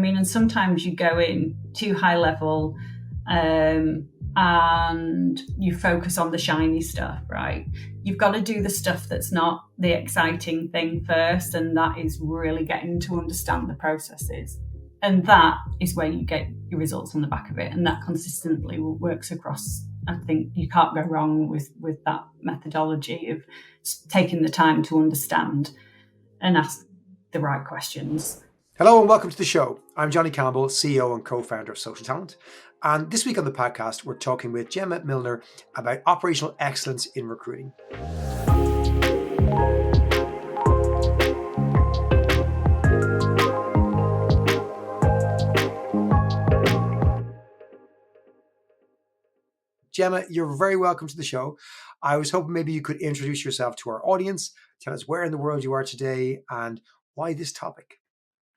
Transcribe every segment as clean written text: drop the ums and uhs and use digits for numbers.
mean, and sometimes you go in too high level and you focus on the shiny stuff, right? You've got to do the stuff that's not the exciting thing first, and that is really getting to understand the processes. And that is where you get your results on the back of it, and that consistently works across. I think you can't go wrong with that methodology of taking the time to understand and ask the right questions. Hello and welcome to the show. I'm Johnny Campbell, CEO and co-founder of SocialTalent. And this week on the podcast, we're talking with Gemma Milner about operational excellence in recruiting. Gemma, you're very welcome to the show. I was hoping maybe you could introduce yourself to our audience, tell us where in the world you are today and why this topic.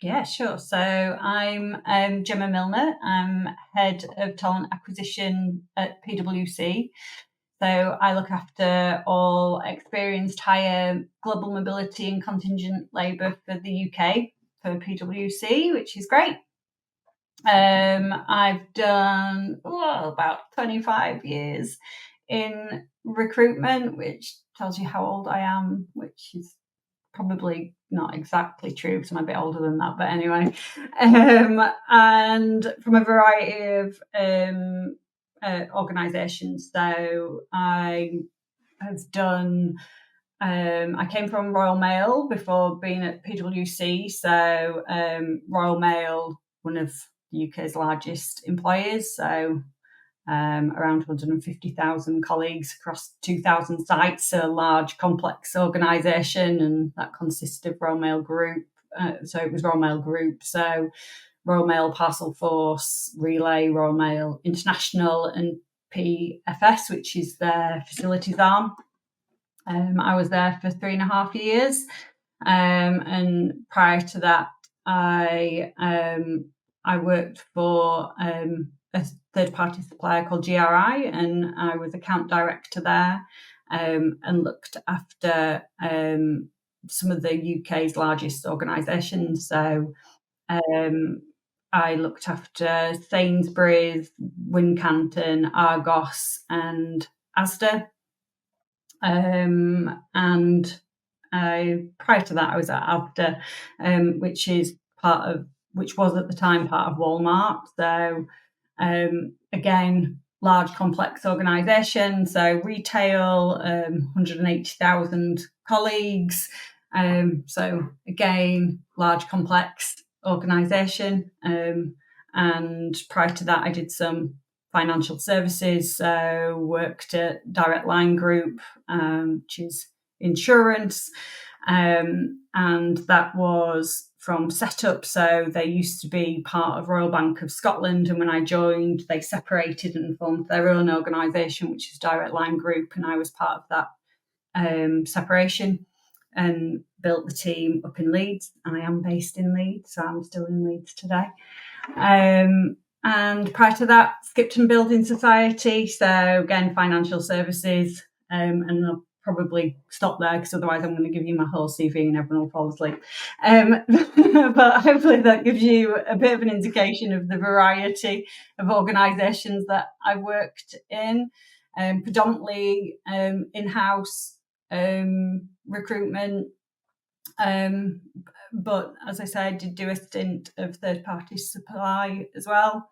Yeah, sure. So I'm Gemma Milner. I'm head of talent acquisition at PwC. So I look after all experienced hire, global mobility and contingent labour for the UK for PwC, which is great. I've done about 25 years in recruitment, which tells you how old I am, which is probably not exactly true because I'm a bit older than that, but anyway, and from a variety of organisations. So I have done, I came from Royal Mail before being at PwC. So Royal Mail, one of the UK's largest employers, so around 150,000 colleagues across 2,000 sites, a large, complex organisation, and that consisted of Royal Mail Group. So it was Royal Mail Group, so Royal Mail Parcel Force, Relay, Royal Mail International, and PFS, which is their facilities arm. I was there for 3.5 years, and prior to that, I worked for a third-party supplier called GRI, and I was account director there, and looked after some of the UK's largest organisations. So I looked after Sainsbury's, Wincanton, Argos, and Asda. And prior to that, I was at Asda, which was at the time part of Walmart. So again, large, complex organisation. So retail, 180,000 colleagues. So again, large, complex organisation. And prior to that, I did some financial services. So worked at Direct Line Group, which is insurance. And that was from setup. So they used to be part of Royal Bank of Scotland, and when I joined, they separated and formed their own organisation, which is Direct Line Group, and I was part of that separation and built the team up in Leeds. I am based in Leeds, so I'm still in Leeds today. And prior to that, Skipton Building Society, so again, financial services, and I'll probably stop there because otherwise I'm going to give you my whole CV and everyone will fall asleep. But hopefully that gives you a bit of an indication of the variety of organisations that I've worked in, predominantly in-house recruitment. But as I said, I did do a stint of third-party supply as well,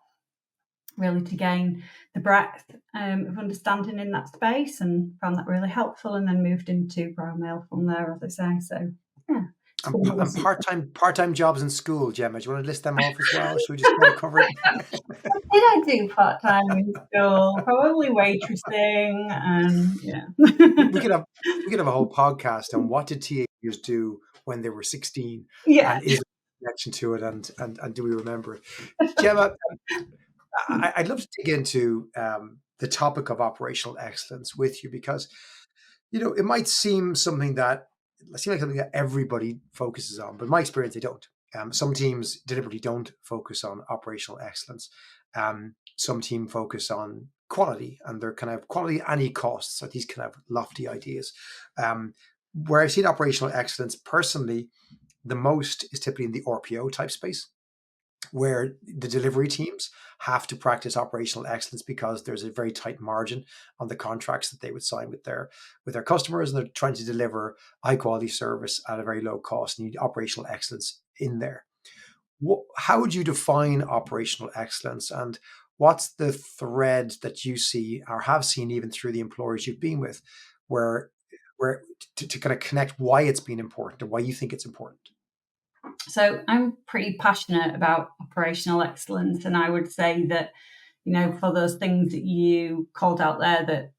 really to gain the breadth of understanding in that space, and found that really helpful, and then moved into Royal Mail from there, as I say. So yeah. And part-time jobs in school, Gemma, do you want to list them off as well? Should we just kind of cover it? What did I do part-time in school? Probably waitressing, and yeah. We could have a whole podcast on what did teenagers do when they were 16, Yeah. and is there a connection to it, and do we remember it? Gemma, I'd love to dig into the topic of operational excellence with you, because it might seem something that everybody focuses on, but in my experience, they don't. Some teams deliberately don't focus on operational excellence. Some teams focus on quality, and they're kind of quality at any cost. So these kind of lofty ideas. Where I've seen operational excellence personally, the most is typically in the RPO type space, where the delivery teams have to practice operational excellence because there's a very tight margin on the contracts that they would sign with their customers, and they're trying to deliver high quality service at a very low cost. And you need operational excellence in there. How would you define operational excellence, and what's the thread that you see or have seen even through the employers you've been with, where to kind of connect why it's been important or why you think it's important? So I'm pretty passionate about operational excellence, and I would say that, for those things that you called out there that,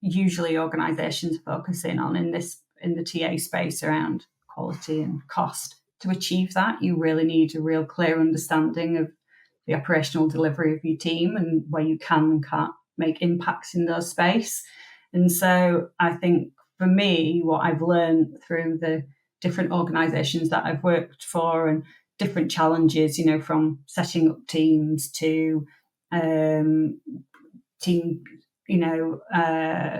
usually organisations focus in on in the TA space around quality and cost. To achieve that, you really need a real clear understanding of the operational delivery of your team and where you can and can't make impacts in those space. And so I think for me, what I've learned through the different organisations that I've worked for and different challenges, from setting up teams to team,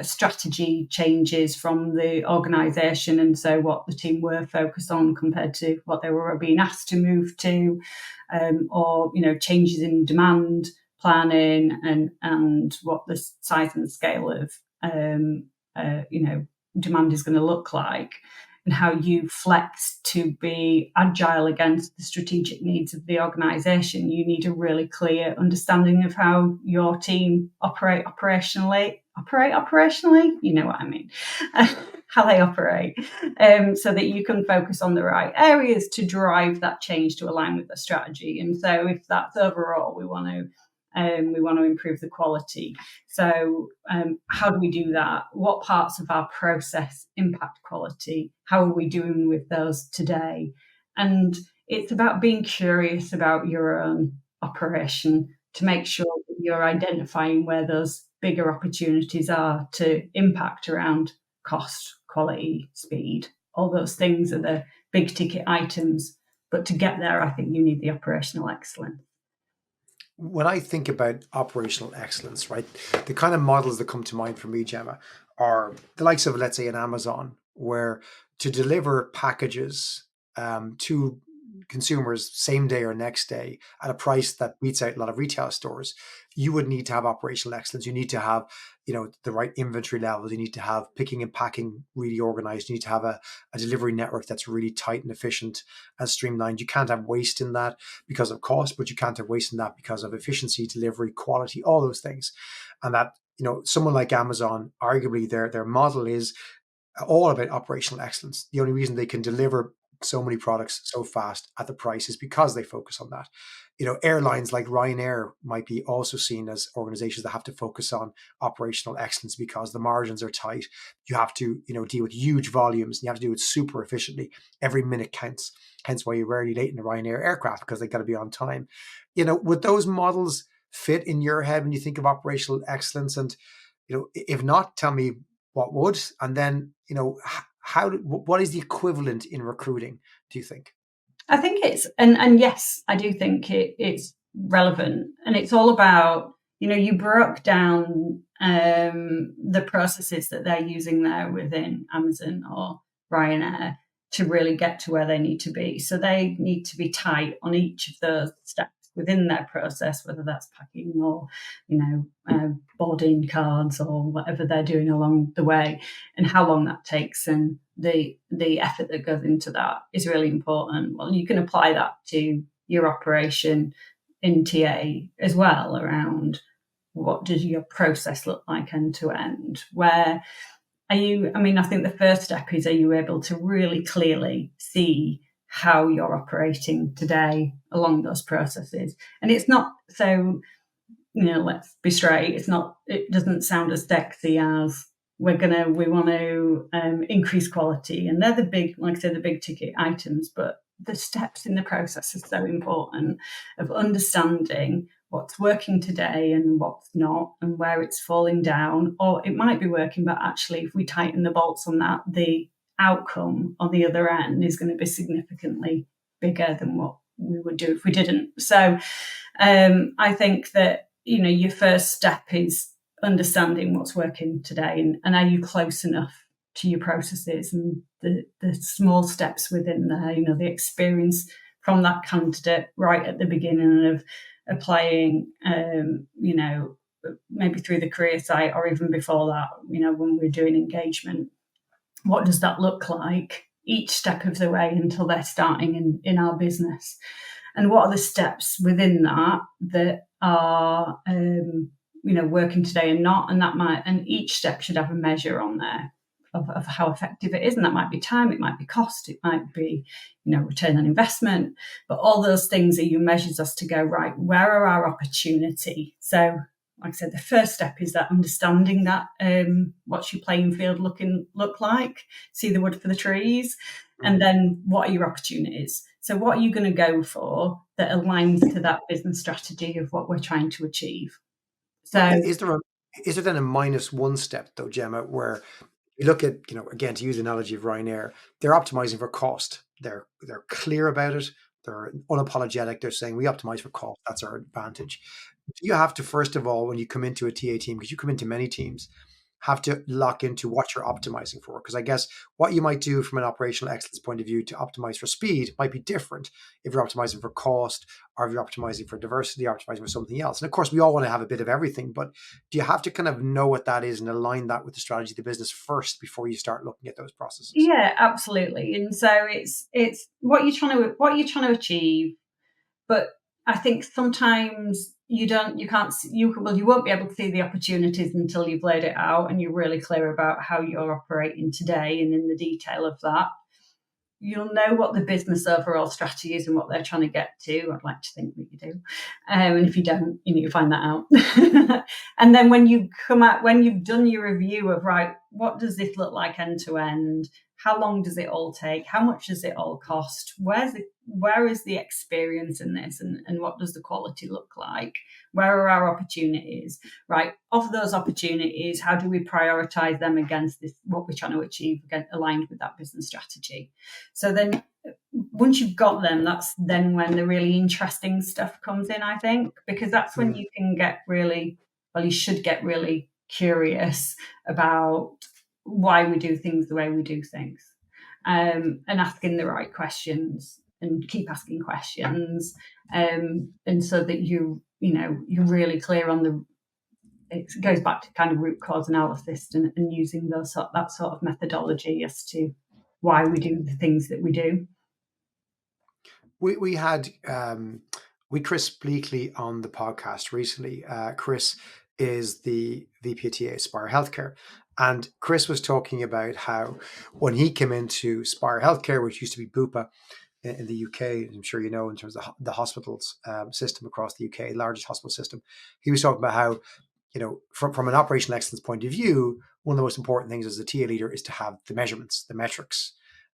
strategy changes from the organisation, and so what the team were focused on compared to what they were being asked to move to, or changes in demand planning and what the size and scale of demand is going to look like, and how you flex to be agile against the strategic needs of the organisation. You need a really clear understanding of how your team operate operationally, you know what I mean, how they operate, so that you can focus on the right areas to drive that change to align with the strategy. And so if that's overall, we want to improve the quality. So how do we do that? What parts of our process impact quality? How are we doing with those today? And it's about being curious about your own operation to make sure that you're identifying where those bigger opportunities are to impact around cost, quality, speed. All those things are the big ticket items. But to get there, I think you need the operational excellence. When I think about operational excellence, right, the kind of models that come to mind for me, Gemma, are the likes of, let's say, an Amazon, where to deliver packages to consumers same day or next day at a price that beats out a lot of retail stores, you would need to have operational excellence. You need to have, the right inventory levels. You need to have picking and packing really organized. You need to have a delivery network that's really tight and efficient and streamlined. You can't have waste in that because of cost, but you can't have waste in that because of efficiency, delivery, quality, all those things. And that, someone like Amazon, arguably their model is all about operational excellence. The only reason they can deliver so many products so fast at the price is because they focus on that. Airlines like Ryanair might be also seen as organizations that have to focus on operational excellence because the margins are tight. You have to, deal with huge volumes, and you have to do it super efficiently. Every minute counts. Hence why you're rarely late in a Ryanair aircraft, because they got to be on time. Would those models fit in your head when you think of operational excellence? And, if not, tell me what would, and then, what is the equivalent in recruiting, do you think? I think it's, and yes, I do think it's relevant, and it's all about, you broke down the processes that they're using there within Amazon or Ryanair to really get to where they need to be. So they need to be tight on each of those steps within their process, whether that's packing or, boarding cards or whatever they're doing along the way, and how long that takes and the effort that goes into that is really important. Well, you can apply that to your operation in TA as well, around what does your process look like end to end? Where are you? I mean, I think the first step is, are you able to really clearly see how you're operating today along those processes? And it's not so, let's be straight, it doesn't sound as sexy as we want to increase quality. And they're the big, like I said, the big ticket items, but the steps in the process are so important, of understanding what's working today and what's not, and where it's falling down. Or it might be working, but actually if we tighten the bolts on that, the outcome on the other end is going to be significantly bigger than what we would do if we didn't. So I think that, your first step is understanding what's working today, and are you close enough to your processes and the small steps within there, the experience from that candidate right at the beginning of applying, maybe through the career site or even before that, when we're doing engagement. What does that look like each step of the way until they're starting in our business? And what are the steps within that are, working today and not? And each step should have a measure on there of how effective it is. And that might be time, it might be cost, it might be, return on investment. But all those things are your measures as to go, right, where are our opportunity? So, like I said, the first step is that understanding that what's your playing field look like, see the wood for the trees, and then what are your opportunities? So what are you going to go for that aligns to that business strategy of what we're trying to achieve? So is there then a -1 step though, Gemma, where you look at, again, to use the analogy of Ryanair, they're optimizing for cost. They're clear about it. They're unapologetic. They're saying we optimize for cost. That's our advantage. Do you have to, first of all, when you come into a TA team, because you come into many teams, have to lock into what you're optimizing for? Because I guess what you might do from an operational excellence point of view to optimize for speed might be different if you're optimizing for cost, or if you're optimizing for diversity, or optimizing for something else. And of course, we all want to have a bit of everything, but do you have to kind of know what that is and align that with the strategy of the business first before you start looking at those processes? yeah, absolutely. And so it's what you're trying to achieve, but I think sometimes you won't be able to see the opportunities until you've laid it out and you're really clear about how you're operating today and in the detail of that. You'll know what the business overall strategy is and what they're trying to get to. I'd like to think that you do. And if you don't, you need to find that out. And then when you've done your review of, right, what does this look like end to end? How long does it all take? How much does it all cost? Where is the experience in this? And what does the quality look like? Where are our opportunities? Right. Of those opportunities, how do we prioritize them against what we're trying to achieve, aligned with that business strategy? So then once you've got them, that's then when the really interesting stuff comes in, I think, because that's when you can you should get really curious about why we do things the way we do things, and asking the right questions and keep asking questions, and so that you're really clear on it goes back to kind of root cause analysis and using that sort of methodology as to why we do the things that we do. We had Chris Bleakley on the podcast recently. Chris is the VP of TA Spire Healthcare. And Chris was talking about how when he came into Spire Healthcare, which used to be Bupa in the UK, I'm sure you know, in terms of the hospitals system across the UK, largest hospital system, he was talking about how, from an operational excellence point of view, one of the most important things as a TA leader is to have the measurements, the metrics.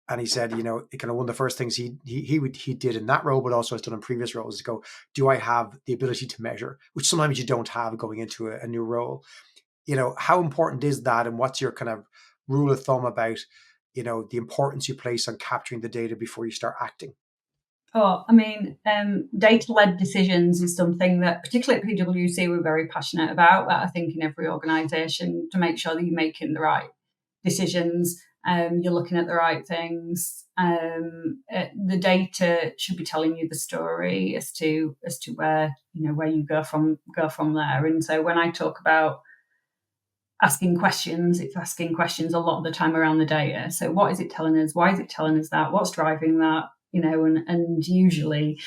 And he said, kind of one of the first things he did in that role, but also has done in previous roles, is to go, do I have the ability to measure, which sometimes you don't have going into a new role. How important is that, and what's your kind of rule of thumb about, the importance you place on capturing the data before you start acting? Oh, I mean, data-led decisions is something that, particularly at PwC, we're very passionate about. But I think in every organisation, to make sure that you're making the right decisions, you're looking at the right things. The data should be telling you the story as to where where you go from there. And so when I talk about asking questions, it's asking questions a lot of the time around the data. So what is it telling us? Why is it telling us that? What's driving that? And usually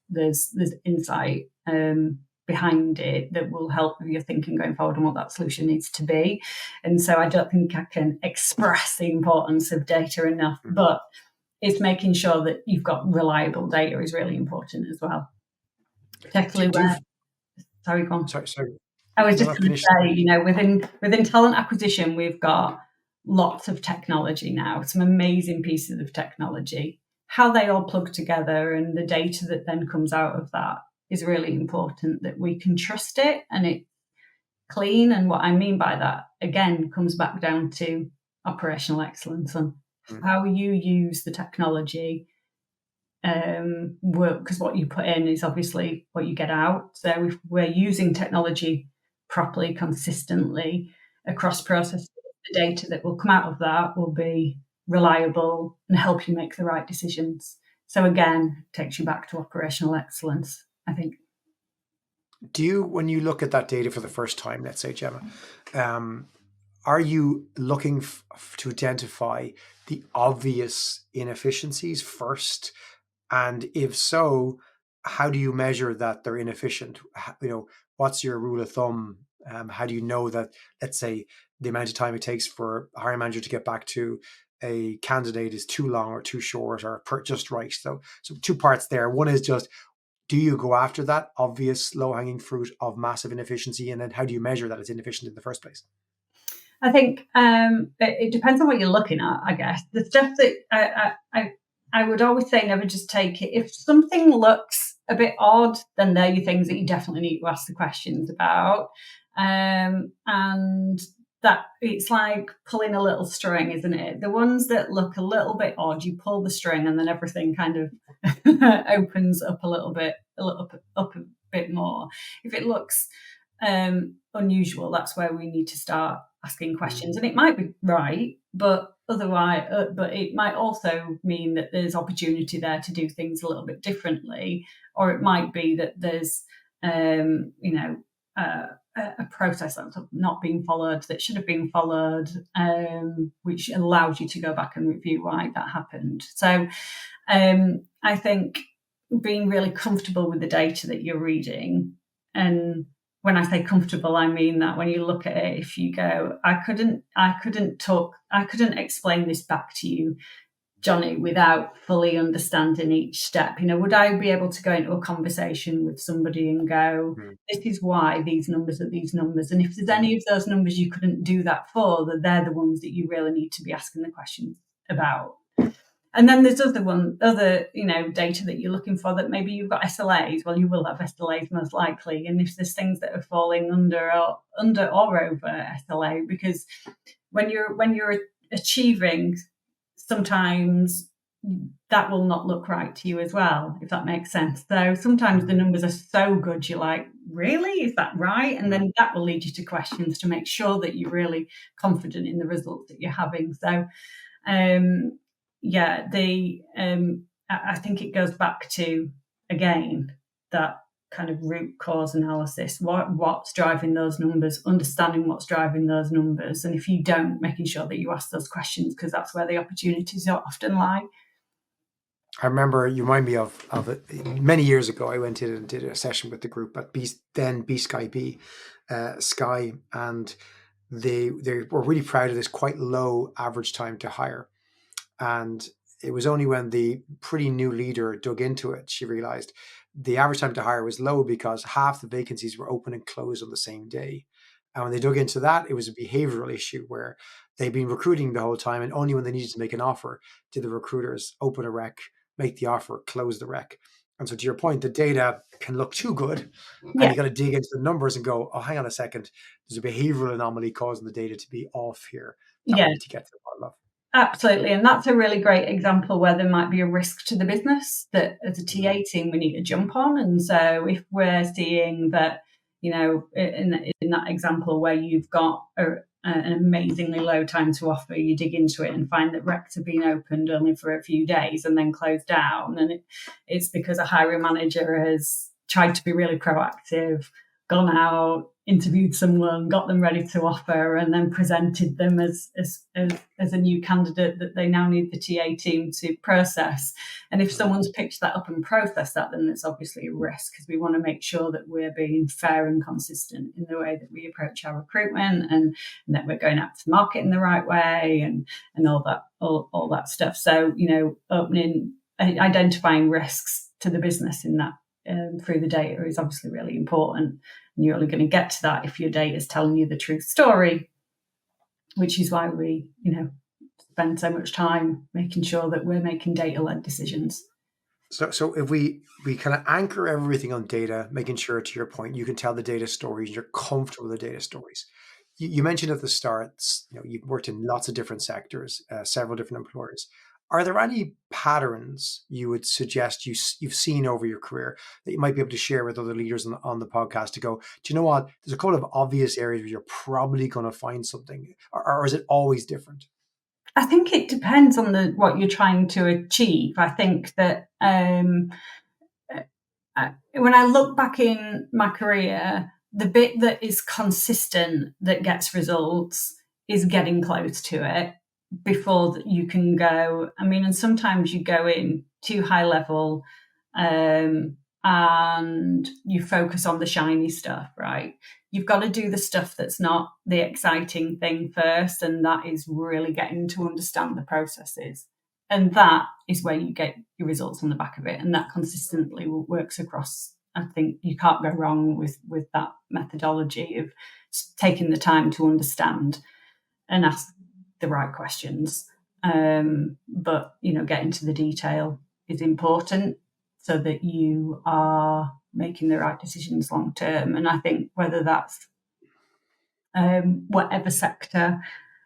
there's insight behind it that will help with your thinking going forward and what that solution needs to be. And so I don't think I can express the importance of data enough, but it's making sure that you've got reliable data is really important as well. Particularly sorry, go on. Sorry. I was just going to say, within talent acquisition, we've got lots of technology now, some amazing pieces of technology. How they all plug together and the data that then comes out of that is really important, that we can trust it and it's clean. And what I mean by that, again, comes back down to operational excellence and how you use the technology. Because what you put in is obviously what you get out. So if we're using technology properly, consistently across processes, the data that will come out of that will be reliable and help you make the right decisions. So again, takes you back to operational excellence, I think. Do you, when you look at that data for the first time, let's say, Gemma, are you looking to identify the obvious inefficiencies first? And if so, how do you measure that they're inefficient? What's your rule of thumb? How do you know that, let's say, the amount of time it takes for a hiring manager to get back to a candidate is too long or too short or just right? So two parts there. One is just, do you go after that obvious low-hanging fruit of massive inefficiency? And then how do you measure that it's inefficient in the first place? I think it depends on what you're looking at, I guess. The stuff that I would always say, never just take it. If something looks a bit odd, then they're your things that you definitely need to ask the questions about. And that it's like pulling a little string, isn't it? The ones that look a little bit odd, you pull the string and then everything kind of opens up up a bit more. If it looks unusual, that's where we need to start asking questions. And it might be right, but otherwise, but it might also mean that there's opportunity there to do things a little bit differently, or it might be that there's a process that's not being followed that should have been followed, which allows you to go back and review why that happened. So I think being really comfortable with the data that you're reading, and when I say comfortable, I mean that when you look at it, if you go, I couldn't explain this back to you, Johnny, without fully understanding each step. Would I be able to go into a conversation with somebody and go, this is why these numbers are these numbers. And if there's any of those numbers you couldn't do that for, then they're the ones that you really need to be asking the questions about. And then there's other data that you're looking for that maybe you've got SLAs. Well, you will have SLAs most likely. And if there's things that are falling under or over SLA, because when you're achieving, sometimes that will not look right to you as well, if that makes sense. So sometimes the numbers are so good, you're like, really? Is that right? And then that will lead you to questions to make sure that you're really confident in the results that you're having. So I think it goes back to, again, that kind of root cause analysis. What's driving those numbers, understanding what's driving those numbers. And if you don't, making sure that you ask those questions, because that's where the opportunities often lie. I remember, you remind me of it. Many years ago, I went in and did a session with the group at Sky, and they were really proud of this quite low average time to hire. And it was only when the pretty new leader dug into it, she realized the average time to hire was low because half the vacancies were open and closed on the same day. And when they dug into that, it was a behavioral issue where they'd been recruiting the whole time, and only when they needed to make an offer did the recruiters open a rec, make the offer, close the rec. And so, to your point, the data can look too good, and you got to dig into the numbers and go, oh, hang on a second, there's a behavioral anomaly causing the data to be off here that we need to get to the bottom of. Absolutely. And that's a really great example where there might be a risk to the business that as a TA team we need to jump on. And so if we're seeing that, in that example where you've got an amazingly low time to offer, you dig into it and find that recs have been opened only for a few days and then closed down. And it's because a hiring manager has tried to be really proactive, gone out, interviewed someone, got them ready to offer, and then presented them as a new candidate that they now need the TA team to process. And if someone's picked that up and processed that, then there's obviously a risk, because we want to make sure that we're being fair and consistent in the way that we approach our recruitment, and that we're going out to market in the right way, and all that stuff. So, identifying risks to the business in that through the data is obviously really important. And you're only going to get to that if your data is telling you the true story, which is why we, spend so much time making sure that we're making data-led decisions. So if we kind of anchor everything on data, making sure, to your point, you can tell the data stories, you're comfortable with the data stories. You mentioned at the start, you've worked in lots of different sectors, several different employers. Are there any patterns you would suggest you've seen over your career that you might be able to share with other leaders on the podcast to go, do you know what? There's a couple of obvious areas where you're probably going to find something, or is it always different? I think it depends on what you're trying to achieve. I think that when I look back in my career, the bit that is consistent that gets results is getting close to it before you can go. I mean, and sometimes you go in too high level, and you focus on the shiny stuff, right? You've got to do the stuff that's not the exciting thing first, and that is really getting to understand the processes. And that is where you get your results on the back of it, and that consistently works across. I think you can't go wrong with that methodology of taking the time to understand and ask the right questions. But getting to the detail is important so that you are making the right decisions long term. And I think whether that's whatever sector,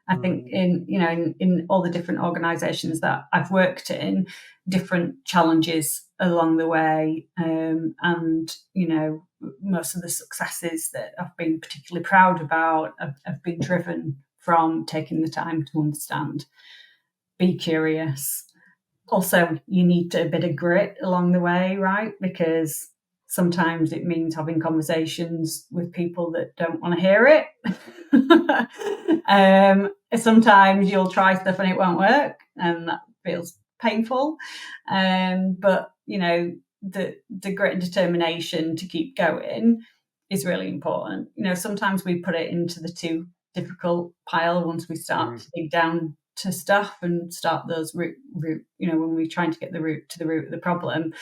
I think in all the different organisations that I've worked in, different challenges along the way, and most of the successes that I've been particularly proud about have been driven from taking the time to understand, be curious. Also, you need a bit of grit along the way, right? Because sometimes it means having conversations with people that don't want to hear it. Sometimes you'll try stuff and it won't work, and that feels painful. But the grit and determination to keep going is really important. Sometimes we put it into the too difficult pile once we start to dig down to stuff and start those root, when we're trying to get to the root of the problem.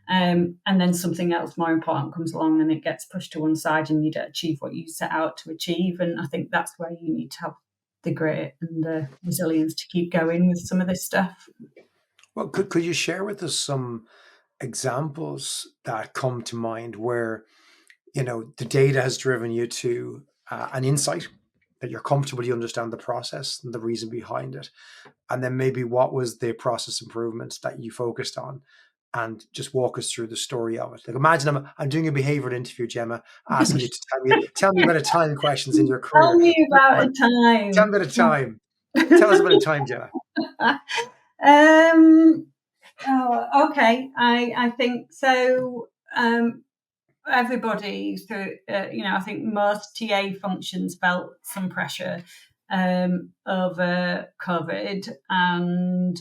And then something else more important comes along and it gets pushed to one side and you don't achieve what you set out to achieve. And I think that's where you need to have the grit and the resilience to keep going with some of this stuff. Well, could you share with us some examples that come to mind where, the data has driven you to an insight that you're comfortable, you understand the process and the reason behind it, and then maybe what was the process improvements that you focused on, and just walk us through the story of it. Like, imagine I'm doing a behavioral interview, Gemma, asking you to tell me about a time questions in your career. Tell me about a time. Tell me about a time. Tell us about a time, Gemma. Okay. I think so. Everybody through, I think most TA functions felt some pressure over COVID, and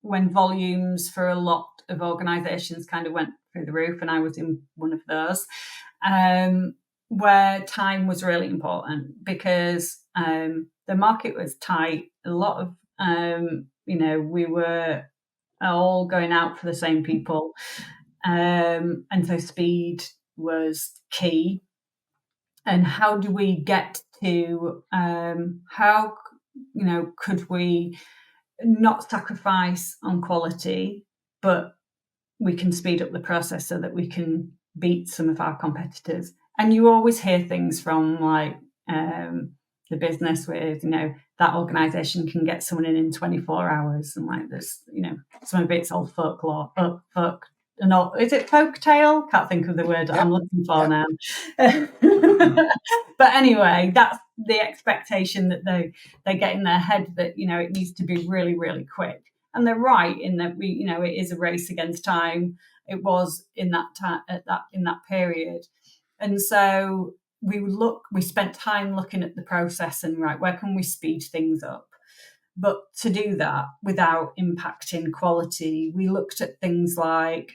when volumes for a lot of organisations kind of went through the roof, and I was in one of those, where time was really important because the market was tight. A lot of, we were all going out for the same people. And so speed was key. And how do we get to, could we not sacrifice on quality, but we can speed up the process so that we can beat some of our competitors? And you always hear things from the business with, that organisation can get someone in 24 hours. And there's, some of it's all folklore, is it folktale? Can't think of the word that I'm looking for now. But anyway, that's the expectation that they get in their head, that it needs to be really, really quick. And they're right in that it is a race against time. It was in that period, and so we spent time looking at the process and where can we speed things up. But to do that without impacting quality, we looked at things like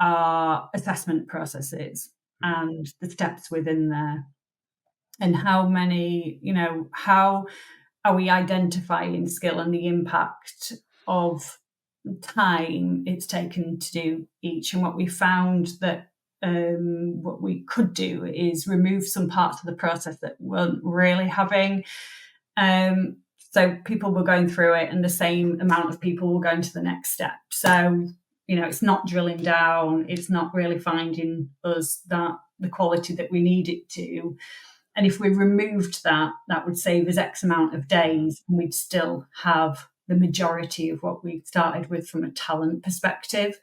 our assessment processes and the steps within there, and how are we identifying skill and the impact of time it's taken to do each. And what we found that what we could do is remove some parts of the process that weren't really having. So people were going through it and the same amount of people were going to the next step. So, it's not drilling down, it's not really finding us the quality that we need it to. And if we removed that would save us X amount of days, and we'd still have the majority of what we started with from a talent perspective.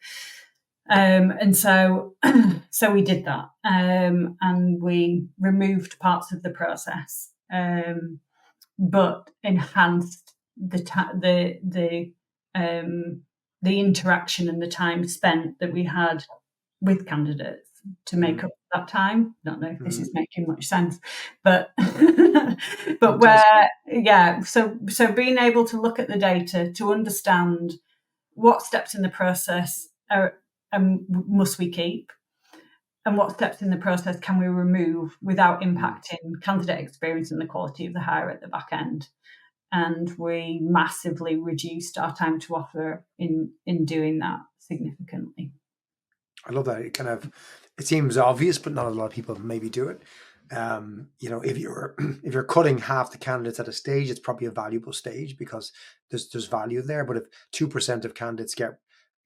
And so we did that, and we removed parts of the process. but enhanced the interaction and the time spent that we had with candidates to make up that time. I don't know if this is making much sense, but but so being able to look at the data to understand what steps in the process must we keep, and what steps in the process can we remove without impacting candidate experience and the quality of the hire at the back end. And we massively reduced our time to offer in doing that significantly. I love that. It seems obvious, but not a lot of people maybe do it. If you're cutting half the candidates at a stage, it's probably a valuable stage because there's value there. But if 2% of candidates get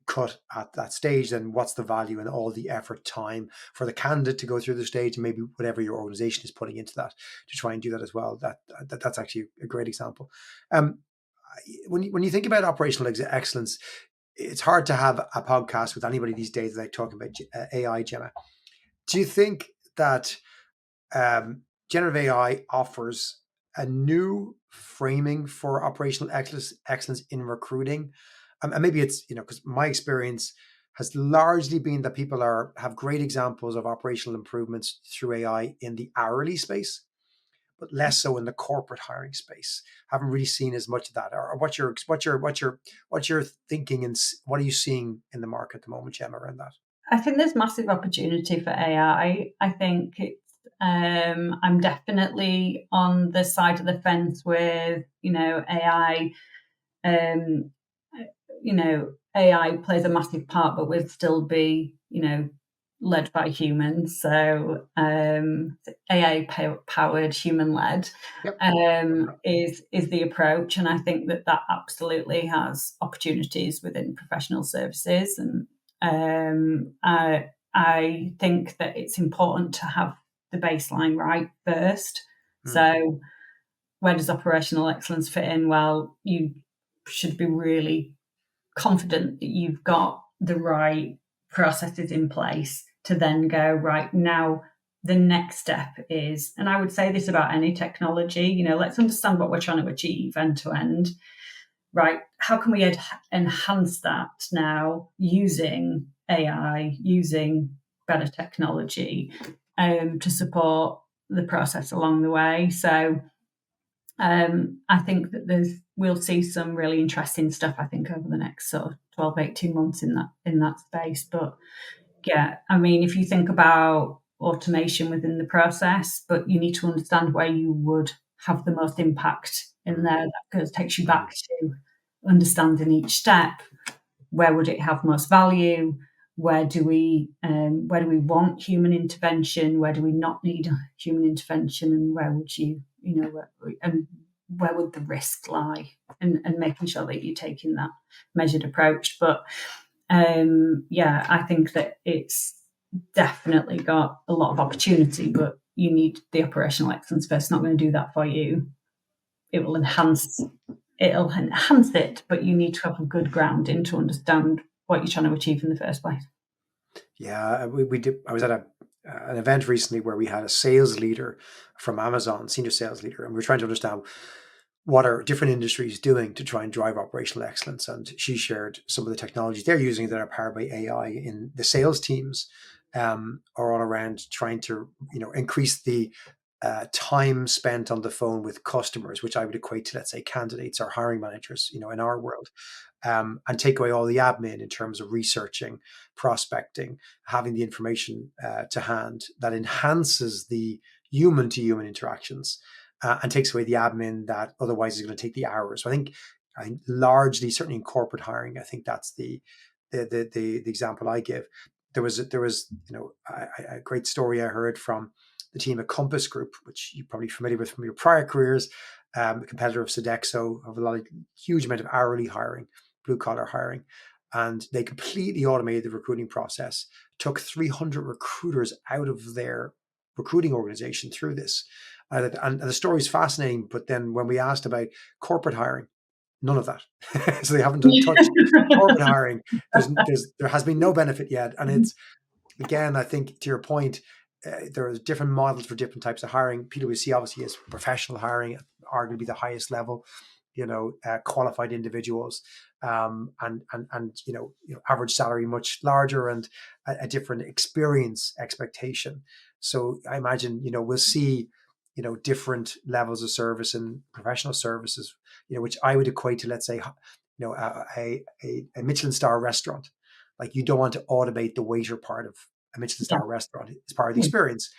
cut at that stage, then what's the value in all the effort, time for the candidate to go through the stage, and maybe whatever your organization is putting into that to try and do that as well. That's actually a great example. When you think about operational excellence, it's hard to have a podcast with anybody these days that talking about AI, Gemma. Do you think that generative AI offers a new framing for operational excellence in recruiting? And maybe it's, because my experience has largely been that people have great examples of operational improvements through AI in the hourly space, but less so in the corporate hiring space. Haven't really seen as much of that. Or what's your thinking, and what are you seeing in the market at the moment, Gemma, around that? I think there's massive opportunity for AI. I think I'm definitely on the side of the fence with, AI. AI plays a massive part, but will still be, led by humans. So AI powered, human led is the approach, and I think that absolutely has opportunities within professional services. And I think that it's important to have the baseline right first. So where does operational excellence fit in? Well, you should be really confident that you've got the right processes in place to then go, right, now the next step is, and I would say this about any technology, let's understand what we're trying to achieve end to end. Right, how can we enhance that now using AI, using better technology to support the process along the way? So I think that we'll see some really interesting stuff, I think, over the next sort of 12, 18 months in that space. But yeah, I mean, if you think about automation within the process, but you need to understand where you would have the most impact in there. That takes you back to understanding each step. Where would it have most value? Where do we want human intervention? Where do we not need human intervention? And where would and where would the risk lie? And making sure that you're taking that measured approach. But I think that it's definitely got a lot of opportunity, but you need the operational excellence first. It's not going to do that for you. It will enhance it, but you need to have a good grounding to understand what you're trying to achieve in the first place. Yeah, we did. I was at an event recently where we had a sales leader from Amazon, senior sales leader, and we were trying to understand what are different industries doing to try and drive operational excellence. And she shared some of the technologies they're using that are powered by AI in the sales teams, are all around trying to, increase the time spent on the phone with customers, which I would equate to, let's say, candidates or hiring managers, in our world, and take away all the admin in terms of researching, prospecting, having the information to hand that enhances the human-to-human interactions. And takes away the admin that otherwise is going to take the hours. So I think largely, certainly in corporate hiring, I think that's the example I give. There was a great story I heard from the team at Compass Group, which you're probably familiar with from your prior careers, a competitor of Sodexo, of huge amount of hourly hiring, blue collar hiring, and they completely automated the recruiting process. Took 300 recruiters out of their recruiting organization through this. And the story is fascinating, but then when we asked about corporate hiring, none of that. So they haven't touched corporate hiring. There has been no benefit yet. And it's, again, I think to your point, there are different models for different types of hiring. PwC obviously is professional hiring, arguably the highest level, qualified individuals, and average salary much larger, and a different experience expectation. So I imagine we'll see different levels of service and professional services, which I would equate to, let's say, a Michelin star restaurant. Like, you don't want to automate the waiter part of a Michelin Yeah. star restaurant. It's part of the Yeah. experience,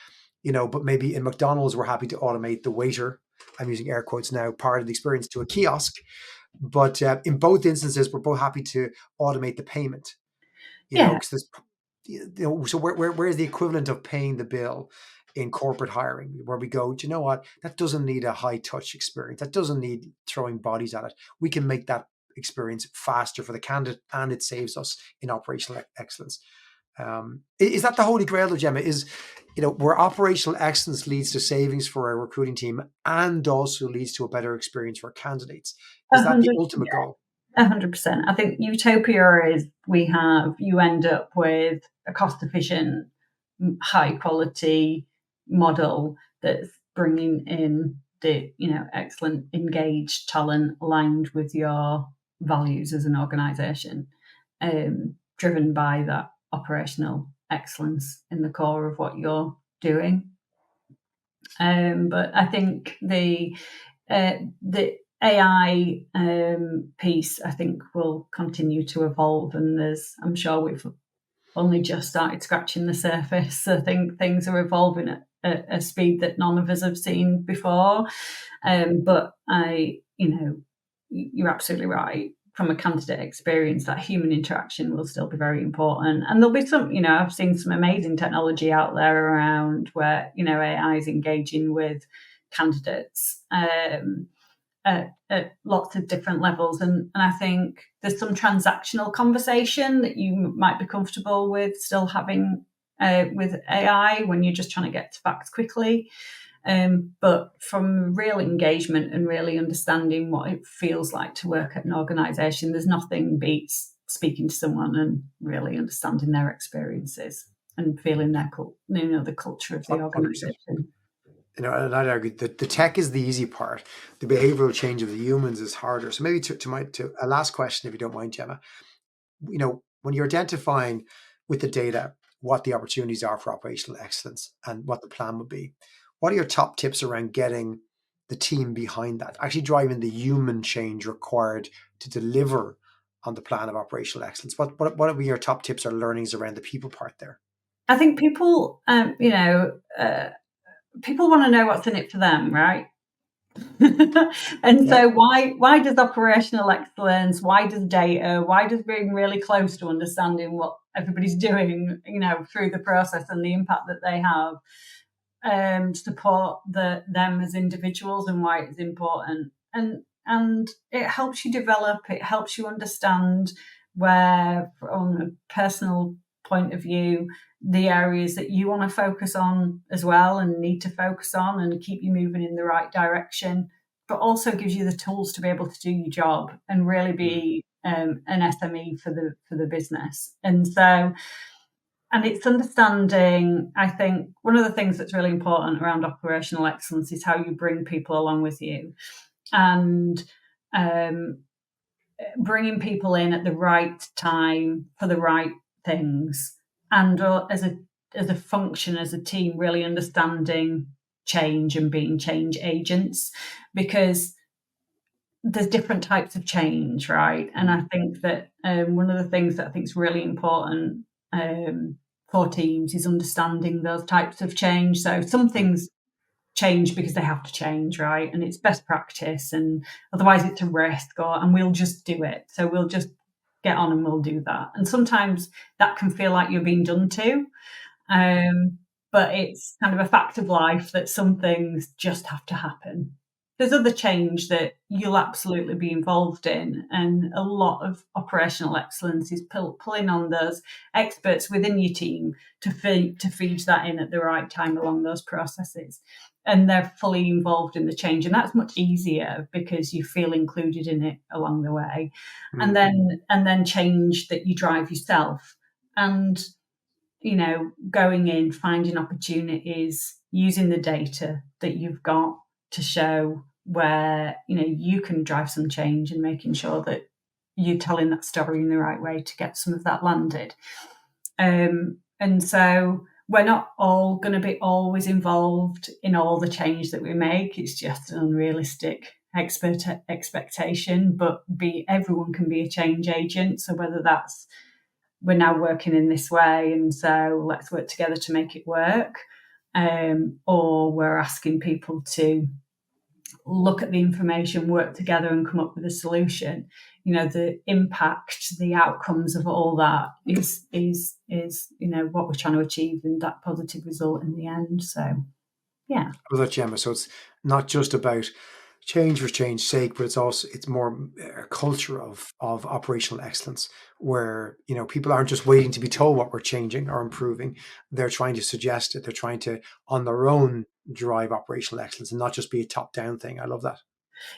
but maybe in McDonald's, we're happy to automate the waiter. I'm using air quotes now, part of the experience to a kiosk. But in both instances, we're both happy to automate the payment, Yeah. because so where's the equivalent of paying the bill in corporate hiring, where we go, do you know what? That doesn't need a high touch experience. That doesn't need throwing bodies at it. We can make that experience faster for the candidate, and it saves us in operational excellence. Is that the holy grail of Gemma? Is where operational excellence leads to savings for a recruiting team and also leads to a better experience for candidates? Is that the 100%. ultimate goal? 100%. I think utopia is you end up with a cost efficient, high quality model that's bringing in the excellent engaged talent aligned with your values as an organization, driven by that operational excellence in the core of what you're doing. But I think the AI piece, I think, will continue to evolve, and I'm sure we've only just started scratching the surface. I think things are evolving at a speed that none of us have seen before. But you're absolutely right. From a candidate experience, that human interaction will still be very important. And there'll be some, I've seen some amazing technology out there around where, AI is engaging with candidates at lots of different levels. And I think there's some transactional conversation that you might be comfortable with still having with AI when you're just trying to get to facts quickly. But from real engagement and really understanding what it feels like to work at an organisation, there's nothing beats speaking to someone and really understanding their experiences and feeling their the culture of the 100%. organisation. And I'd argue that the tech is the easy part. The behavioral change of the humans is harder. So maybe to a last question, if you don't mind, Gemma, when you're identifying with the data what the opportunities are for operational excellence and what the plan would be, what are your top tips around getting the team behind that, actually driving the human change required to deliver on the plan of operational excellence? What would be your top tips or learnings around the people part there? I think people, people want to know what's in it for them, right? And so why does operational excellence, why does data, why does being really close to understanding what everybody's doing, through the process and the impact that they have, support them as individuals, and why it's important. And it helps you develop, it helps you understand where, from a personal point of view, the areas that you want to focus on as well and need to focus on and keep you moving in the right direction, but also gives you the tools to be able to do your job and really be an SME for the business. And it's understanding, I think, one of the things that's really important around operational excellence is how you bring people along with you, and bringing people in at the right time for the right things, and as a function, as a team, really understanding change and being change agents, because there's different types of change, right? And I think that one of the things that I think is really important for teams is understanding those types of change. So some things change because they have to change, right? And it's best practice, and otherwise it's a risk, and we'll just do it. So we'll just get on and we'll do that. And sometimes that can feel like you're being done to. But it's kind of a fact of life that some things just have to happen. There's other change that you'll absolutely be involved in, and a lot of operational excellence is pulling on those experts within your team to feed that in at the right time along those processes, and they're fully involved in the change, and that's much easier because you feel included in it along the way. And then change that you drive yourself, and going in, finding opportunities, using the data that you've got to show where, you can drive some change and making sure that you're telling that story in the right way to get some of that landed. And so we're not all going to be always involved in all the change that we make. It's just an unrealistic expectation, but everyone can be a change agent. So whether that's we're now working in this way, and so let's work together to make it work, or we're asking people to look at the information, work together and come up with a solution. The impact, the outcomes of all that is what we're trying to achieve, and that positive result in the end. So yeah. Well, that, Gemma. So it's not just about change for change's sake, but it's more a culture of operational excellence, where people aren't just waiting to be told what we're changing or improving. They're trying to suggest it. They're trying to, on their own, drive operational excellence and not just be a top-down thing. I love that.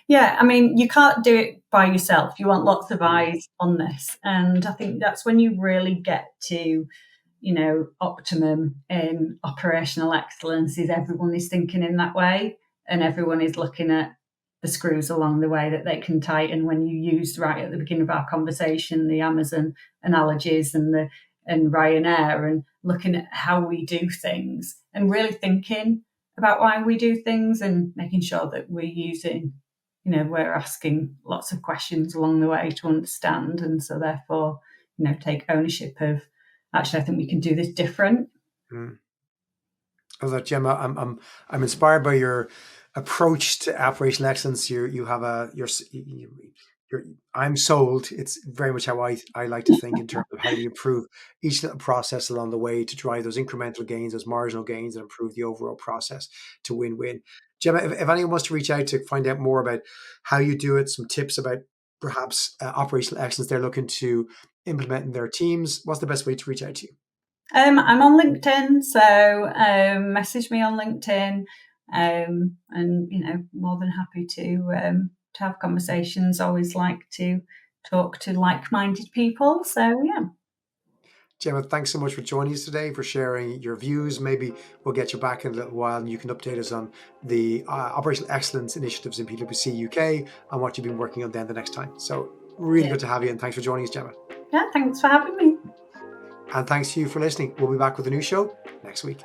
Yeah, I mean, you can't do it by yourself. You want lots of eyes on this, and I think that's when you really get to optimum in operational excellence. Is everyone is thinking in that way, and everyone is looking at the screws along the way that they can tighten. When you used right at the beginning of our conversation the Amazon analogies and Ryanair, and looking at how we do things and really thinking about why we do things and making sure that we're using, we're asking lots of questions along the way to understand, and so therefore, take ownership of, actually, I think we can do this different. I love that, Gemma. I'm inspired by your approach to operational excellence. I'm sold. It's very much how I like to think in terms of how do we improve each little process along the way to drive those incremental gains, those marginal gains, and improve the overall process to win-win. Gemma, if anyone wants to reach out to find out more about how you do it, some tips about perhaps operational excellence they're looking to implement in their teams, what's the best way to reach out to you? I'm on LinkedIn, so message me on LinkedIn, and more than happy to have conversations. Always like to talk to like-minded people. So yeah. Gemma, thanks so much for joining us today, for sharing your views. Maybe we'll get you back in a little while and you can update us on the operational excellence initiatives in PwC UK and what you've been working on then the next time. So really good to have you, and thanks for joining us, Gemma. Yeah, thanks for having me. And thanks to you for listening. We'll be back with a new show next week.